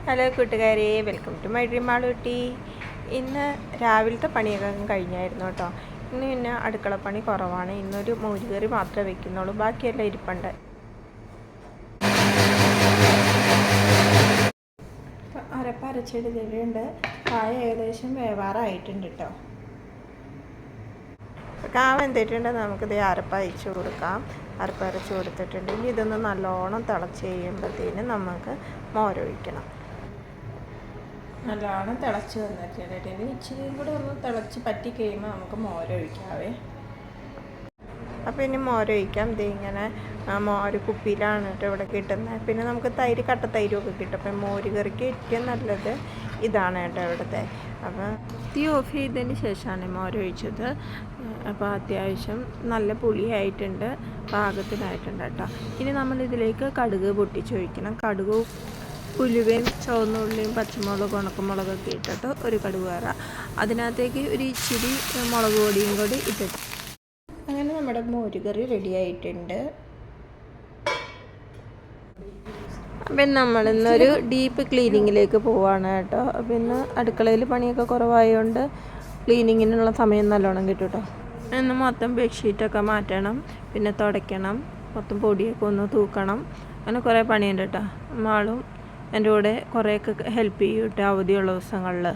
Hello കൂട്ടുകാരെ, welcome to my dream Malootty. ഇന്ന് രാവിലത്തെ പണിയൊക്കെ കഴിഞ്ഞായിരുന്നു കേട്ടോ. ഇന്ന് പിന്നെ അടുക്കളപ്പണി കുറവാണ്. ഇന്നൊരു മോരുകറി മാത്രമേ വെക്കുന്നുള്ളൂ, ബാക്കിയെല്ലാം ഇരിപ്പുണ്ട്. അരച്ചെടുത്തിട്ടുണ്ട്. കായ ഏകദേശം വേവാറായിട്ടുണ്ട് കേട്ടോ. കാവ് എന്തിട്ടുണ്ട് നമുക്കിത് അരച്ച് കൊടുക്കാം. അരച്ച് കൊടുത്തിട്ടുണ്ട്. ഇനി ഇതൊന്ന് നല്ലോണം തിളച്ച് കഴിയുമ്പോഴത്തേനും നമുക്ക് മോരൊഴിക്കണം. നല്ലോണം തിളച്ച് വന്നിട്ടുണ്ട്. ഇച്ചിരിയും കൂടെ ഒന്ന് തിളച്ച് പറ്റി കഴിയുമ്പോൾ നമുക്ക് മോരൊഴിക്കാവേ. അപ്പോൾ ഇനി മോരൊഴിക്കാം. ഇങ്ങനെ മോര് കുപ്പിയിലാണ് കേട്ടോ ഇവിടെ കിട്ടുന്നത്. പിന്നെ നമുക്ക് തൈര്, കട്ടത്തൈരൊക്കെ കിട്ടും. അപ്പം മോര് കറിക്ക് ഏറ്റവും നല്ലത് ഇതാണ് കേട്ടോ ഇവിടുത്തെ. അപ്പോൾ തീ ഓഫ് ചെയ്തതിന് ശേഷമാണ് മോരൊഴിച്ചത്. അപ്പോൾ അത്യാവശ്യം നല്ല പുളിയായിട്ടുണ്ട്, പാകത്തിനായിട്ടുണ്ട് കേട്ടോ. ഇനി നമ്മളിതിലേക്ക് കടുക് പൊട്ടിച്ചൊഴിക്കണം. കടുക്, ഉലുവയും ചുവന്നുള്ളിയും പച്ചമുളക്, ഉണക്കമുളകൊക്കെ ഇട്ടിട്ട് ഒരു കടുക് വറ, അതിനകത്തേക്ക് ഒരു ഇച്ചിരി മുളക് പൊടിയും കൂടി ഇട്ടിട്ട് അങ്ങനെ നമ്മുടെ മോരുകറി റെഡി ആയിട്ടുണ്ട്. അപ്പം നമ്മളിന്നൊരു ഡീപ്പ് ക്ലീനിങ്ങിലേക്ക് പോവാണ് കേട്ടോ. പിന്നെ അടുക്കളയിൽ പണിയൊക്കെ കുറവായതുകൊണ്ട് ക്ലീനിങ്ങിനുള്ള സമയം നല്ലോണം കിട്ടും കേട്ടോ. ഇന്ന് മൊത്തം ബെഡ്ഷീറ്റൊക്കെ മാറ്റണം, പിന്നെ തുടയ്ക്കണം, മൊത്തം പൊടിയൊക്കെ ഒന്ന് തൂക്കണം. അങ്ങനെ കുറേ പണിയുണ്ട് കേട്ടോ. മാളും എൻ്റെ കൂടെ കുറേയൊക്കെ ഹെൽപ്പ് ചെയ്യും കേട്ടോ അവധിയുള്ള ദിവസങ്ങളിൽ.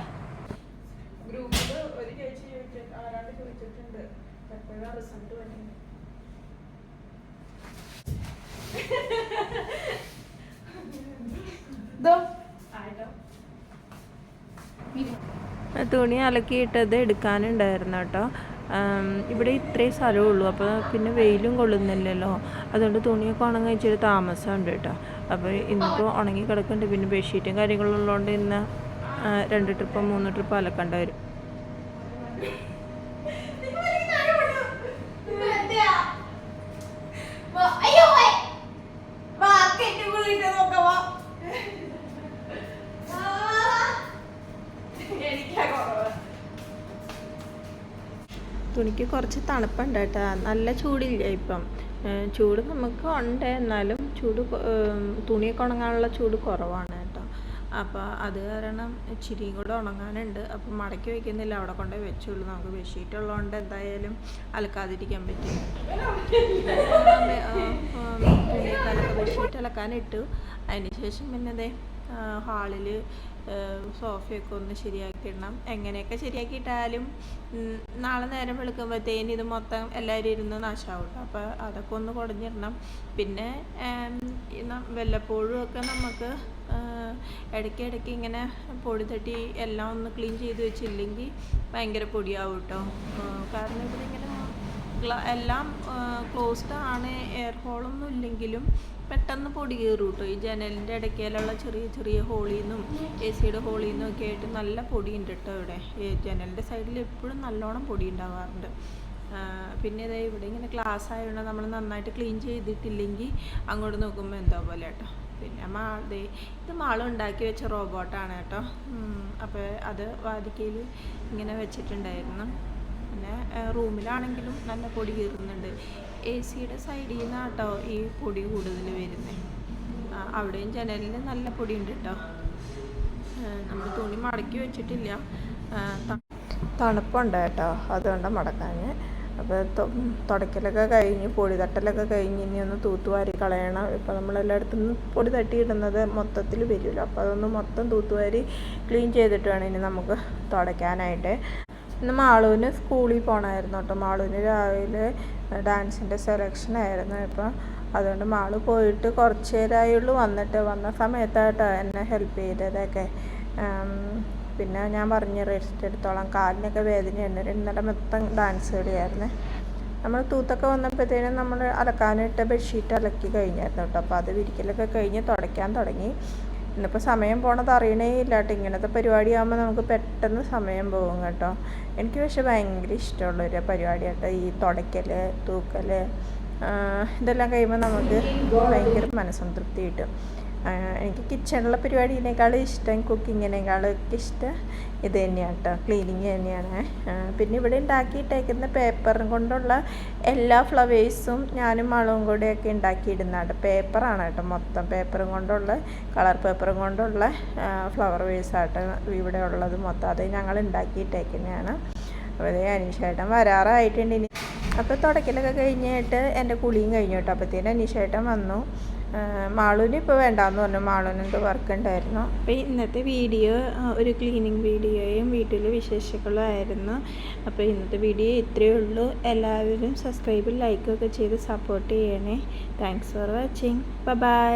തുണി അലക്കിയിട്ടത് എടുക്കാനുണ്ടായിരുന്നു കേട്ടോ. ഇവിടെ ഇത്രയും സ്ഥലമേ ഉള്ളൂ. അപ്പോൾ പിന്നെ വെയിലും കൊള്ളുന്നില്ലല്ലോ, അതുകൊണ്ട് തുണിയൊക്കെ ഉണങ്ങി ഇച്ചിരി താമസമുണ്ട് കേട്ടോ. അപ്പോൾ ഇന്നിപ്പോൾ ഉണങ്ങി കിടക്കുന്നുണ്ട്. പിന്നെ ബെഡ്ഷീറ്റും കാര്യങ്ങളും ഉള്ളതുകൊണ്ട് ഇന്ന് 2 ട്രിപ്പോ 3 ട്രിപ്പോ അലക്കേണ്ടി വരും. തുണിക്ക് കുറച്ച് തണുപ്പുണ്ട് കേട്ടോ. നല്ല ചൂടില്ല ഇപ്പം. ചൂട് നമുക്ക് ഉണ്ട്, എന്നാലും തുണിയൊക്കെ ഉണങ്ങാനുള്ള ചൂട് കുറവാണ് കേട്ടോ. അപ്പോൾ അത് കാരണം ഇച്ചിരിയും കൂടെ ഉണങ്ങാനുണ്ട്. അപ്പം മടക്കി വയ്ക്കുന്നില്ല, അവിടെ കൊണ്ടുപോയി വെച്ചുള്ളൂ. നമുക്ക് ബെഡ്ഷീറ്റ് ഉള്ളതുകൊണ്ട് എന്തായാലും അലക്കാതിരിക്കാൻ പറ്റും. തുണിയൊക്കെ ബെഡ്ഷീറ്റ് അലക്കാനിട്ടു. അതിന് ശേഷം പിന്നെ അതെ ഹാളിൽ സോഫയൊക്കെ ഒന്ന് ശരിയാക്കിയിടണം. എങ്ങനെയൊക്കെ ശരിയാക്കിയിട്ടാലും നാളെ നേരം വെളുക്കുമ്പോഴത്തേന് ഇത് മൊത്തം എല്ലാവരും ഇരുന്ന് നാശമാവും. അപ്പോൾ അതൊക്കെ ഒന്ന് കുടഞ്ഞിടണം. പിന്നെ വല്ലപ്പോഴും ഒക്കെ നമുക്ക് ഇടയ്ക്കിടയ്ക്ക് ഇങ്ങനെ പൊടി തട്ടി എല്ലാം ഒന്ന് ക്ലീൻ ചെയ്ത് വെച്ചില്ലെങ്കിൽ ഭയങ്കര പൊടിയാവും കേട്ടോ. കാരണം ഇവിടെ ഇങ്ങനെ എല്ലാം ക്ലോസ്ഡ് ആണ്, എയർ ഹോളൊന്നും ഇല്ലെങ്കിലും പെട്ടെന്ന് പൊടി കയറും കേട്ടോ. ഈ ജനലിൻ്റെ ഇടയ്ക്കലുള്ള ചെറിയ ചെറിയ ഹോളിൽ നിന്നും AC യുടെ ഹോളിൽ നിന്നും ഒക്കെ ആയിട്ട് നല്ല പൊടിയുണ്ട് കേട്ടോ ഇവിടെ. ജനലിൻ്റെ സൈഡിൽ എപ്പോഴും നല്ലോണം പൊടി ഉണ്ടാവാറുണ്ട്. പിന്നെ ഇതേ ഇവിടെ ഇങ്ങനെ ഗ്ലാസ് ആയതുകൊണ്ട് നമ്മൾ നന്നായിട്ട് ക്ലീൻ ചെയ്തിട്ടില്ലെങ്കിൽ അങ്ങോട്ട് നോക്കുമ്പോൾ എന്തോ പോലെ കേട്ടോ. പിന്നെ ഇത് മാളും ഉണ്ടാക്കി വെച്ച റോബോട്ടാണ് കേട്ടോ. അപ്പോൾ അത് വാതിക്കയിൽ ഇങ്ങനെ വെച്ചിട്ടുണ്ടായിരുന്നു. പിന്നെ റൂമിലാണെങ്കിലും നല്ല പൊടി കയറുന്നുണ്ട്. AC യുടെ സൈഡിൽ നിന്നാണ് കേട്ടോ ഈ പൊടി കൂടുതൽ വരുന്നത്. അവിടെയും ജനലിൽ നല്ല പൊടിയുണ്ട് കേട്ടോ. നമ്മൾ തുണി മടക്കി വെച്ചിട്ടില്ല, തണുപ്പുണ്ട് കേട്ടോ, അതുകൊണ്ട് മടക്കാൻ. അപ്പോൾ തുടയ്ക്കലൊക്കെ കഴിഞ്ഞ് പൊടി തട്ടലൊക്കെ കഴിഞ്ഞ് ഇനി ഒന്ന് തൂത്തുവാരി കളയണം. ഇപ്പോൾ നമ്മളെല്ലായിടത്തും പൊടി തട്ടിയിടുന്നത് മൊത്തത്തിൽ വരുമല്ലോ. അപ്പോൾ അതൊന്ന് മൊത്തം തൂത്തുവാരി ക്ലീൻ ചെയ്തിട്ട് വേണം ഇനി നമുക്ക് തുടയ്ക്കാനായിട്ട്. ഇന്ന് മാളുവിന് സ്കൂളിൽ പോകണമായിരുന്നു കേട്ടോ. മാളുവിന് രാവിലെ ഡാൻസിൻ്റെ സെലക്ഷനായിരുന്നു. ഇപ്പം അതുകൊണ്ട് മാള് പോയിട്ട് കുറച്ച് നേരമായുള്ളൂ വന്ന സമയത്തായിട്ടോ എന്നെ ഹെൽപ്പ് ചെയ്തതൊക്കെ. പിന്നെ ഞാൻ പറഞ്ഞ് റെസ്റ്റ് എടുത്തോളാം, കാലിനൊക്കെ വേദനയുണ്ട്. ഇന്നലെ മൊത്തം ഡാൻസ് കളിയായിരുന്നു. നമ്മൾ തൂത്തൊക്കെ വന്നപ്പോഴത്തേനും നമ്മൾ അലക്കാനിട്ട ബെഡ്ഷീറ്റ് അലക്കി കഴിഞ്ഞായിരുന്നു കേട്ടോ. അപ്പോൾ അത് വിരിക്കലൊക്കെ കഴിഞ്ഞ് തുടയ്ക്കാൻ തുടങ്ങി. ഇന്നിപ്പോൾ സമയം പോണത് അറിയണേ ഇല്ല കേട്ടോ. ഇങ്ങനത്തെ പരിപാടിയാകുമ്പോൾ നമുക്ക് പെട്ടെന്ന് സമയം പോകും കേട്ടോ. എനിക്ക് പക്ഷെ ഭയങ്കര ഇഷ്ടമുള്ളൊരു പരിപാടി കേട്ടോ ഈ തുടയ്ക്കൽ, തൂക്കൽ. ഇതെല്ലാം കഴിയുമ്പോൾ നമുക്ക് ഭയങ്കര മനസ്സംതൃപ്തി കിട്ടും. എനിക്ക് കിച്ചണിലെ പരിപാടിനേക്കാളും ഇഷ്ടം കുക്കിങ്ങിനേക്കാളൊക്കെ ഇഷ്ടം ഇത് തന്നെയാണ് കേട്ടോ, ക്ലീനിങ് തന്നെയാണ്. പിന്നെ ഇവിടെ ഉണ്ടാക്കിയിട്ടേക്കുന്ന പേപ്പർ കൊണ്ടുള്ള എല്ലാ ഫ്ലവേഴ്സും ഞാനും മളവും കൂടെയൊക്കെ ഉണ്ടാക്കിയിടുന്നതാണ്. പേപ്പറാണ് കേട്ടോ, മൊത്തം പേപ്പറും കൊണ്ടുള്ള, കളർ പേപ്പറും കൊണ്ടുള്ള ഫ്ലവർ വേഴ്സാട്ടോ ഇവിടെ ഉള്ളത് മൊത്തം. അത് ഞങ്ങൾ ഉണ്ടാക്കിയിട്ടേക്കുന്നതാണ്. അപ്പോൾ അതേ അനീഷേട്ടൻ വരാറായിട്ടുണ്ട്. ഇനി അപ്പോൾ തുടക്കലൊക്കെ കഴിഞ്ഞിട്ട് എൻ്റെ കുളിയും കഴിഞ്ഞു കേട്ടോ. അപ്പോഴത്തേനും അനീഷേട്ടൻ വന്നു. മാളൂന് ഇപ്പോൾ വേണ്ടാന്ന് പറഞ്ഞു, മാളൂന് എന്തോ വർക്ക് ഉണ്ടായിരുന്നു. അപ്പോൾ ഇന്നത്തെ വീഡിയോ ഒരു ക്ലീനിങ് വീഡിയോയും വീട്ടിൽ വിശേഷങ്ങളും ആയിരുന്നു. അപ്പോൾ ഇന്നത്തെ വീഡിയോ ഇത്രയേ ഉള്ളൂ. എല്ലാവരും സബ്സ്ക്രൈബും ലൈക്കൊക്കെ ചെയ്ത് സപ്പോർട്ട് ചെയ്യണേ. Thanks for watching. ബൈ.